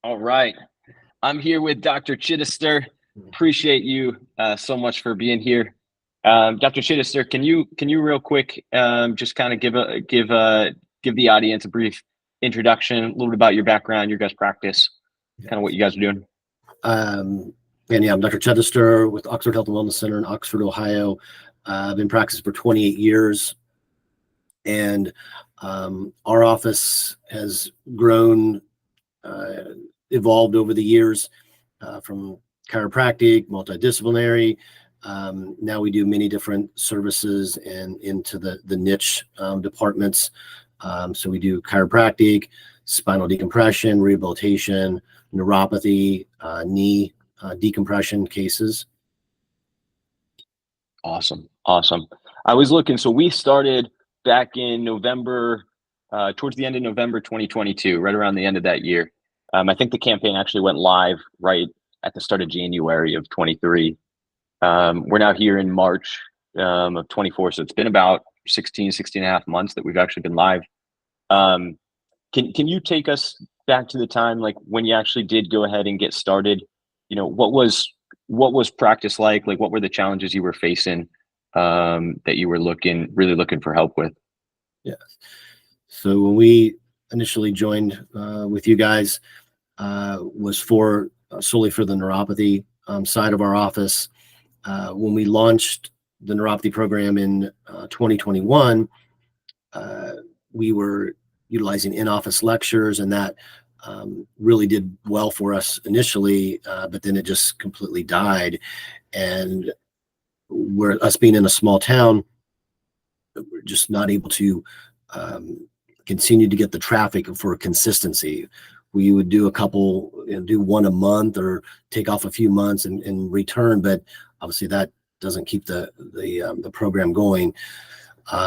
All right. I'm here with Dr. Chittister. Appreciate you so much for being here. Dr. Chittister, can you real quick just kind of give the audience a brief introduction, a little bit about your background, your guys' practice, kind of what you guys are doing? I'm Dr. Chittister with Oxford Health and Wellness Center in Oxford, Ohio. I've been practicing for 28 years, and our office has grown, evolved over the years from chiropractic, multidisciplinary. Now we do many different services and into the niche departments. So we do chiropractic, spinal decompression, rehabilitation, neuropathy, knee decompression cases. Awesome. I was looking, so we started back in November, towards the end of November 2022, right around the end of that year. I think the campaign actually went live right at the start of January of 23. We're now here in March of 24, so it's been about 16 and a half months that we've actually been live. Can you take us back to the time, like when you actually did go ahead and get started? You know, what was practice like? Like, what were the challenges you were facing that you were really looking for help with? Yeah. So when we initially joined with you guys, was for solely for the neuropathy side of our office. When we launched the neuropathy program in 2021, we were utilizing in-office lectures, and that really did well for us initially, but then it just completely died. And us being in a small town, we're just not able to continue to get the traffic for consistency. We would do a couple, do one a month or take off a few months and return, but obviously that doesn't keep the program going.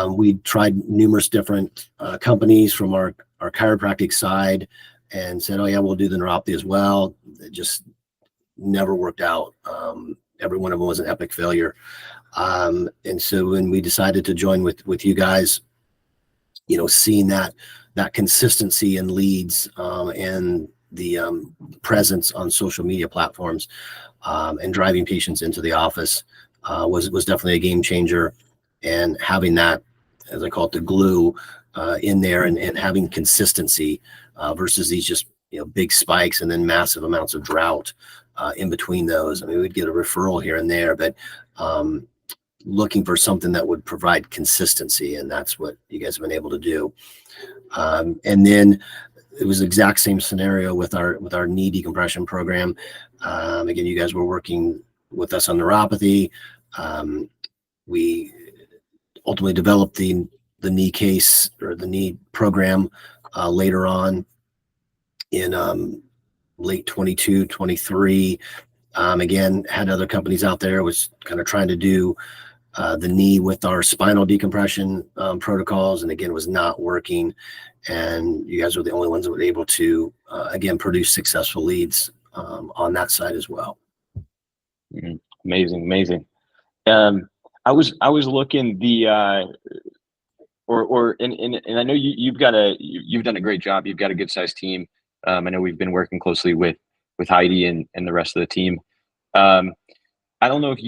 We tried numerous different companies from our chiropractic side and said, oh yeah, we'll do the neuropathy as well. It just never worked out. Every one of them was an epic failure. And so when we decided to join with you guys, seeing that consistency in leads and the presence on social media platforms and driving patients into the office was definitely a game changer. And having that, as I call it, the glue in there and having consistency versus these just big spikes and then massive amounts of drought in between those. I mean, we'd get a referral here and there, but looking for something that would provide consistency, and that's what you guys have been able to do. And then it was the exact same scenario with our knee decompression program. Again, you guys were working with us on neuropathy. We ultimately developed the knee case or the knee program later on in late 22, 23. Again, had other companies out there, was kind of trying to do the knee with our spinal decompression protocols, and again, was not working. And you guys were the only ones that were able to, again, produce successful leads on that side as well. Amazing. I was looking and I know you've done a great job. You've got a good sized team. I know we've been working closely with Heidi and the rest of the team. I don't know if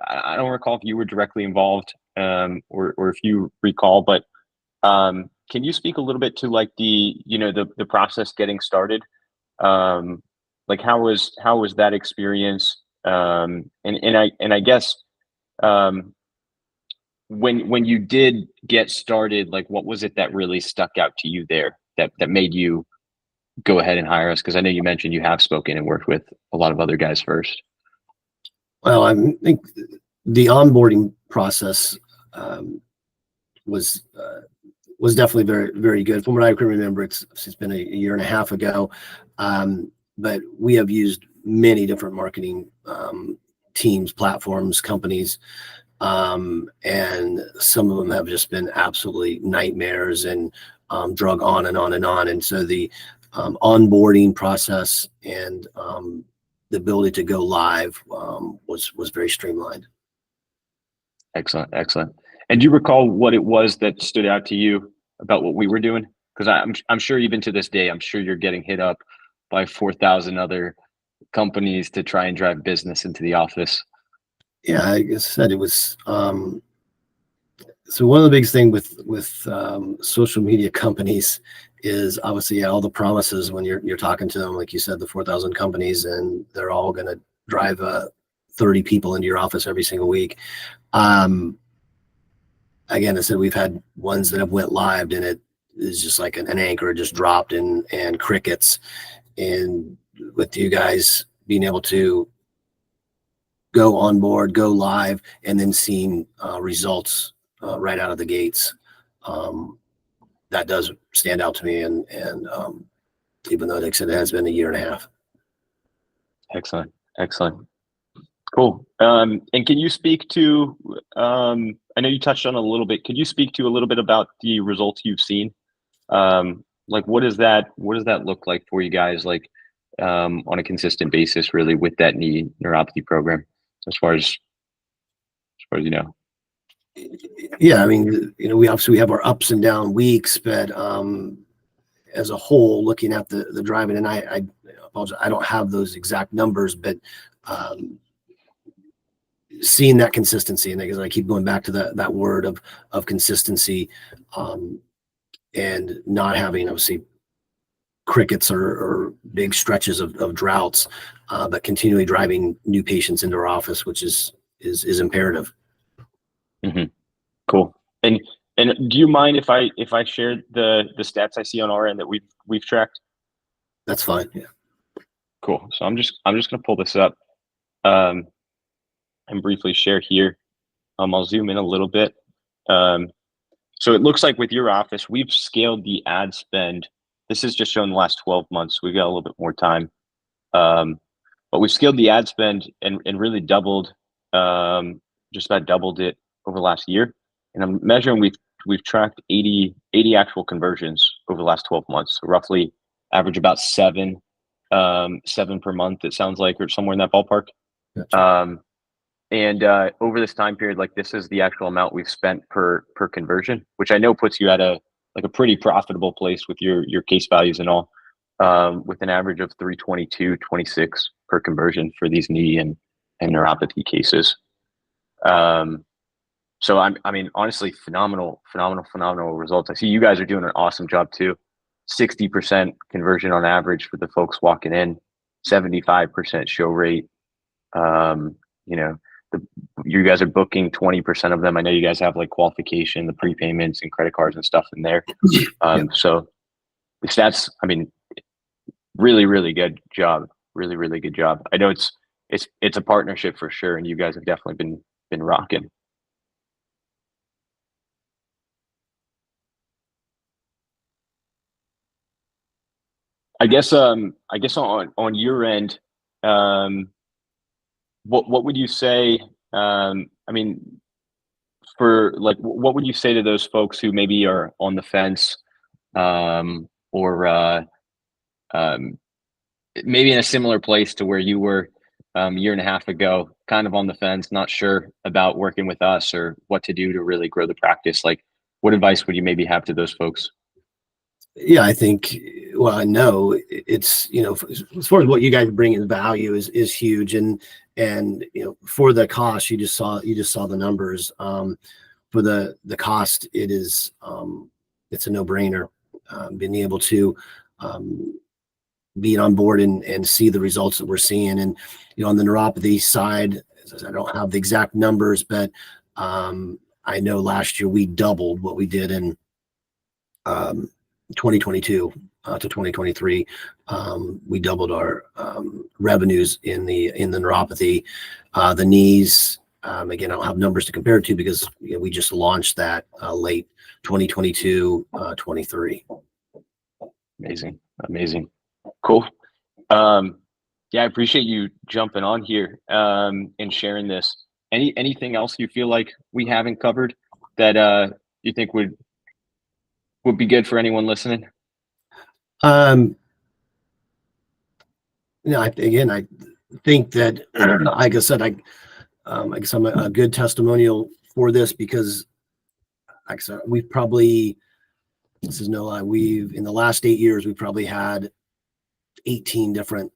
I don't recall if you were directly involved, or if you recall, but can you speak a little bit to like the process getting started? Like how was that experience? And I guess when you did get started, like what was it that really stuck out to you there that made you go ahead and hire us? Because I know you mentioned you have spoken and worked with a lot of other guys first. Well, I think the onboarding process was definitely very, very good. From what I can remember, it's been a year and a half ago, but we have used many different marketing teams, platforms, companies, and some of them have just been absolutely nightmares and drug on and on and on. And so the onboarding process and the ability to go live was very streamlined. Excellent. And do you recall what it was that stood out to you about what we were doing? Because I'm sure even to this day, I'm sure you're getting hit up by 4,000 other companies to try and drive business into the office. Yeah, like I said, it was so one of the biggest thing with social media companies is obviously all the promises when you're talking to them, like you said, the 4,000 companies, and they're all going to drive 30 people into your office every single week. Again, I said we've had ones that have went live and it is just like an anchor just dropped and crickets. And with you guys being able to go on board, go live, and then seeing results right out of the gates, that does stand out to me. And even though, like I said, it has been a year and a half. Excellent. Excellent. Cool. And can you speak to, I know you touched on it a little bit. Could you speak to a little bit about the results you've seen? Like what does that look like for you guys, like on a consistent basis, really, with that knee neuropathy program, as far as you know? Yeah, I mean, we obviously have our ups and down weeks, but as a whole, looking at the driving, and I apologize, I don't have those exact numbers, but seeing that consistency, and because I keep going back to that word of consistency, and not having obviously crickets or big stretches of droughts, but continually driving new patients into our office, which is imperative. Mm-hmm. Cool. And do you mind if I share the stats I see on our end that we've tracked? That's fine. Yeah. Cool. So I'm just gonna pull this up and briefly share here. I'll zoom in a little bit. So it looks like with your office, we've scaled the ad spend. This is just showing the last 12 months. We got a little bit more time. But we've scaled the ad spend and really doubled, just about doubled it over the last year. And I'm measuring we've tracked 80 actual conversions over the last 12 months. So roughly average about seven per month, it sounds like, or somewhere in that ballpark. Gotcha. And over this time period, like this is the actual amount we've spent per conversion, which I know puts you at a pretty profitable place with your case values and all, with an average of 322.26 per conversion for these knee and neuropathy cases. So I mean, honestly, phenomenal results. I see you guys are doing an awesome job too. 60% conversion on average for the folks walking in, 75% show rate. You know, you guys are booking 20% of them. I know you guys have like qualification, the prepayments and credit cards and stuff in there. So the stats, I mean, really good job. Really good job. I know it's a partnership for sure, and you guys have definitely been rocking. I guess on your end, what would you say? I mean, for like, what would you say to those folks who maybe are on the fence, or maybe in a similar place to where you were a year and a half ago, kind of on the fence, not sure about working with us or what to do to really grow the practice? Like, what advice would you maybe have to those folks? Yeah, I think, well, I know it's, as far as what you guys bring in value is huge. And, for the cost, you just saw the numbers. For the cost, it's a no brainer. Being able to, be on board and see the results that we're seeing. And, on the neuropathy side, I don't have the exact numbers, but, I know last year we doubled what we did in, 2022 to 2023. We doubled our revenues in the neuropathy. The knees, again, I don't have numbers to compare it to because we just launched that late 2022, 23. Amazing. Cool. Yeah, I appreciate you jumping on here and sharing this. Anything else you feel like we haven't covered that you think would be good for anyone listening? I think that, like I said, I guess I'm a good testimonial for this because, like I said, this is no lie, in the last 8 years, we've probably had 18 different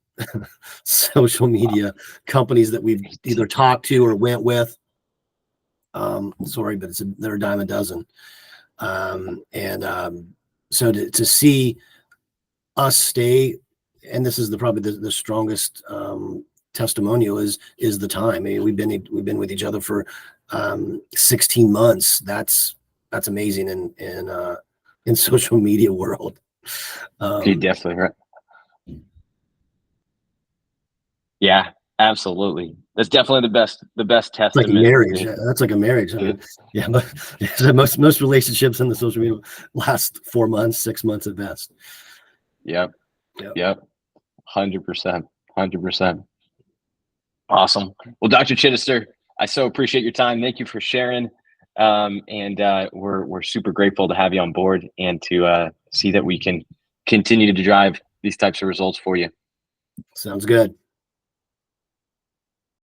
social media companies that we've either talked to or went with. Sorry, but they're a dime a dozen. So to see us stay, and this is probably the strongest testimonial is the time. I mean, we've been with each other for 16 months. That's amazing in social media world. You're definitely right. Yeah, absolutely. That's definitely the best testament. Like a marriage. That's like a marriage. I mean, yeah, but most relationships in the social media last 4 months, 6 months at best. Yep. 100%. 100%. Awesome. Well, Dr. Chittister, I so appreciate your time. Thank you for sharing. We're super grateful to have you on board and to see that we can continue to drive these types of results for you. Sounds good.